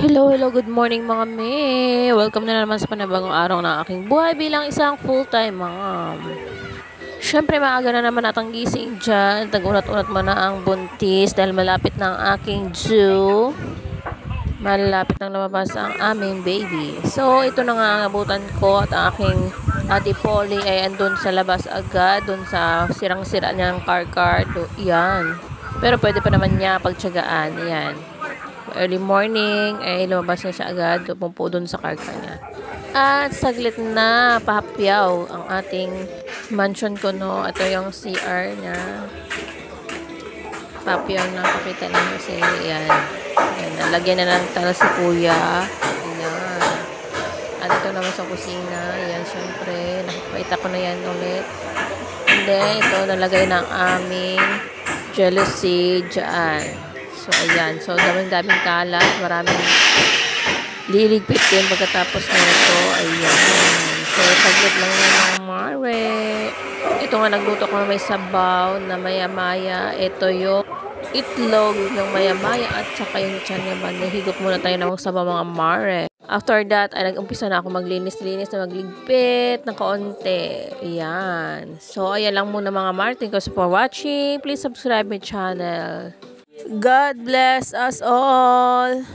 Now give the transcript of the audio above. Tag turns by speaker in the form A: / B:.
A: Hello, hello, good morning mga me. Welcome na naman sa panibagong araw ng aking buhay bilang isang full-time mom. Siyempre, maaga na naman atang gising dyan. Tag-unat-unat mo na ang buntis dahil malapit na ang aking due. Malapit nang lumabas ang aming baby. So, ito na nga ang abutan ko at ang aking ate Polly ay andun sa labas agad, dun sa sirang-sira niyang car. Yan. Pero pwede pa naman niya pagtsagaan. Yan. Early morning, ay lumabas na siya agad, pumpo dun sa car niya. At saglit na, pahapyaw ang ating mansion ko, no. Ito yung CR niya. Pahapyaw na, pakita lang kasi, yan. Yan, nalagyan na ng tala si kuya. Ayan. At ito naman sa kusina. Ayan, syempre, nakapakita ko na yan ulit. And then, ito, nalagay ng aming jealousy dyan. So, ayan. So, daming kalat. Maraming liligpit din pagkatapos na ito. Ayan. So, saglit lang yan ng mare. Ito nga, nagluto ko na may sabaw na maya-maya. Ito yung itlog ng maya-maya at saka yung tiyan naman. Nahigop muna tayo ng sabaw mga mare. After that, ay nag-umpisa na ako maglinis-linis na magligpit ng kaunti. Ayan. So, ayan lang muna mga mare. Thank you for watching. Please subscribe my channel. God bless us all.